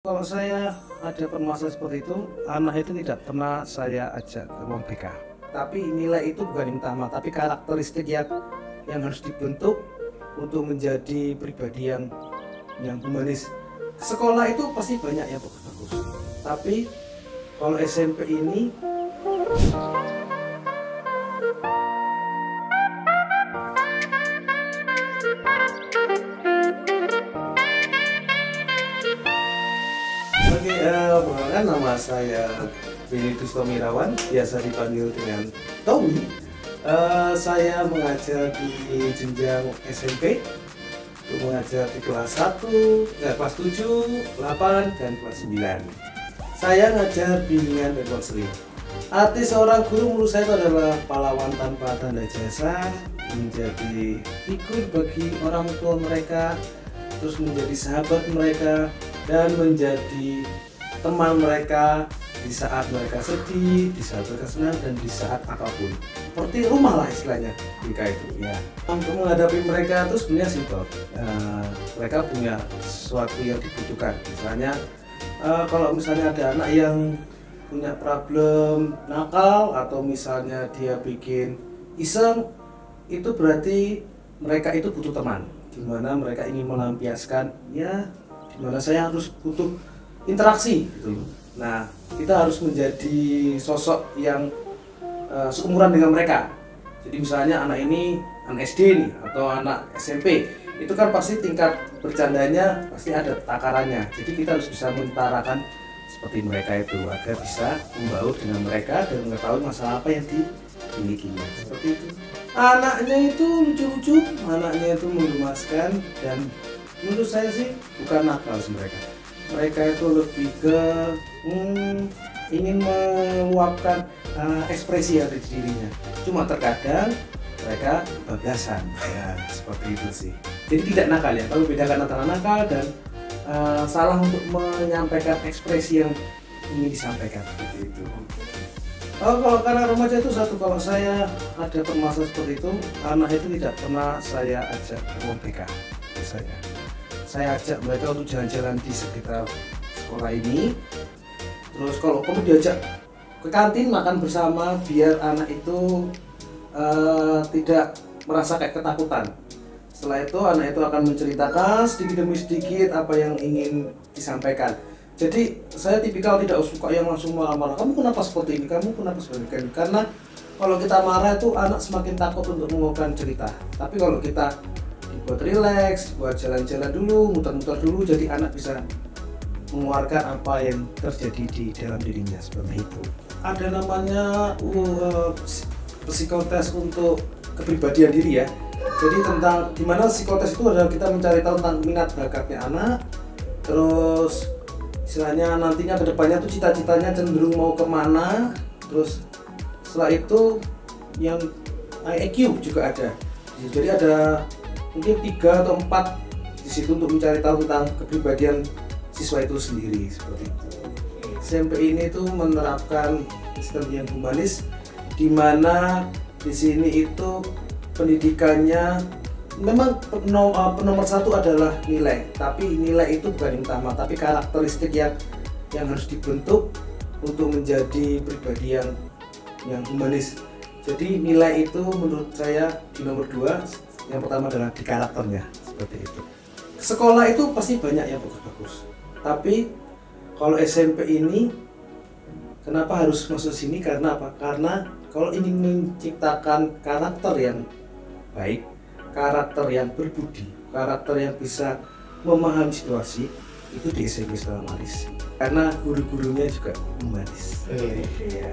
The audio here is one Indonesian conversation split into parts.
Kalau saya ada permasalahan seperti itu, anak itu tidak pernah saya ajak ke ruang BK. Tapi nilai itu bukan yang utama, tapi karakteristik yang harus dibentuk untuk menjadi pribadi yang humanis. Sekolah itu pasti banyak yang bagus-bagus. Tapi kalau SMP ini perkenalkan, nama saya Benedus Tomirawan, biasa dipanggil dengan Tommy. Saya mengajar di jenjang SMP, mengajar di kelas 1, kelas 7, 8, dan kelas 9. Saya ngajar bimbingan dan konseling. Arti seorang guru menurut saya itu adalah pahlawan tanpa tanda jasa, menjadi figur bagi orang tua mereka, terus menjadi sahabat mereka, dan menjadi teman mereka di saat mereka sedih, di saat mereka senang, dan di saat apapun. Seperti rumah lah istilahnya jika itu ya. Untuk menghadapi mereka itu sebenarnya simpel. Mereka punya sesuatu yang dibutuhkan. Misalnya kalau misalnya ada anak yang punya problem nakal atau misalnya dia bikin iseng, itu berarti mereka itu butuh teman. Dimana mereka ingin melampiaskan ya, dimana saya harus butuh interaksi gitu. Nah, kita harus menjadi sosok yang seumuran dengan mereka. Jadi misalnya anak ini anak SD nih atau anak SMP, itu kan pasti tingkat bercandanya pasti ada takarannya. Jadi kita harus bisa mentarakan seperti mereka itu agar bisa membaur dengan mereka dan mengetahui masalah apa yang dimilikinya. Seperti itu. Anaknya itu lucu-lucu, anaknya itu menggemaskan, dan menurut saya sih bukan nakal sih mereka. Mereka itu lebih ke ingin meluapkan ekspresi yang ada di dirinya. Cuma terkadang mereka bablasan, ya seperti itu sih. Jadi tidak nakal ya. Kalau bedakan antara nakal dan salah untuk menyampaikan ekspresi yang ingin disampaikan seperti itu. Kalau karena remaja itu satu, kalau saya ada permasalahan seperti itu, anak itu tidak pernah saya ajak ke ruang BK. Saya ajak mereka untuk jalan-jalan di sekitar sekolah ini. Terus kalau kamu diajak ke kantin makan bersama, biar anak itu tidak merasa kayak ketakutan. Setelah itu anak itu akan menceritakan sedikit demi sedikit apa yang ingin disampaikan. Jadi saya tipikal tidak suka yang langsung marah-marah. Kamu kenapa seperti ini? Kamu kenapa seperti ini? Karena kalau kita marah itu anak semakin takut untuk mengungkapkan cerita. Tapi kalau kita buat relax, buat jalan-jalan dulu, muter-muter dulu, jadi anak bisa mengeluarkan apa yang terjadi di dalam dirinya seperti itu. Ada namanya psikotes untuk kepribadian diri ya. Jadi tentang gimana psikotes itu adalah kita mencari tahu tentang minat bakatnya anak, terus istilahnya nantinya kedepannya tuh cita-citanya cenderung mau kemana, terus setelah itu yang IQ juga ada. Jadi ada mungkin 3 atau 4 di situ untuk mencari tahu tentang kepribadian siswa itu sendiri seperti itu. SMP ini tuh menerapkan sistem yang humanis, di mana di sini itu pendidikannya memang nomor 1 adalah nilai, tapi nilai itu bukan yang utama, tapi karakteristik yang harus dibentuk untuk menjadi pribadi yang humanis. Jadi nilai itu menurut saya di nomor 2, yang pertama adalah di karakternya seperti itu. Sekolah itu pasti banyak yang bagus-bagus, tapi kalau SMP ini kenapa harus masuk sini? Karena apa? Karena kalau ingin menciptakan karakter yang baik, karakter yang berbudi, karakter yang bisa memahami situasi, itu di SMP Stella Maris. Karena guru-gurunya juga humanis. Ya.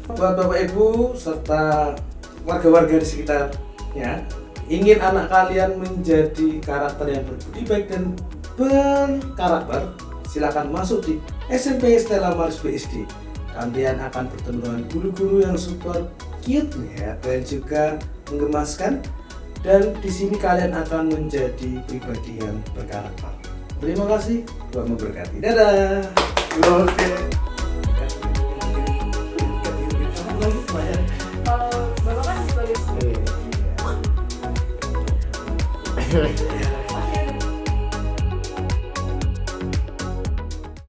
Buat Bapak Ibu serta warga-warga di sekitarnya, ingin anak kalian menjadi karakter yang berbudi baik dan berkarakter, silakan masuk di SMP Stella Maris BSD. Kalian akan bertemu dengan guru-guru yang super cute ya, dan juga menggemaskan. Dan di sini kalian akan menjadi pribadi yang berkarakter. Terima kasih, Tuhan memberkati. Dadah. Oke. Bapak kan sebagai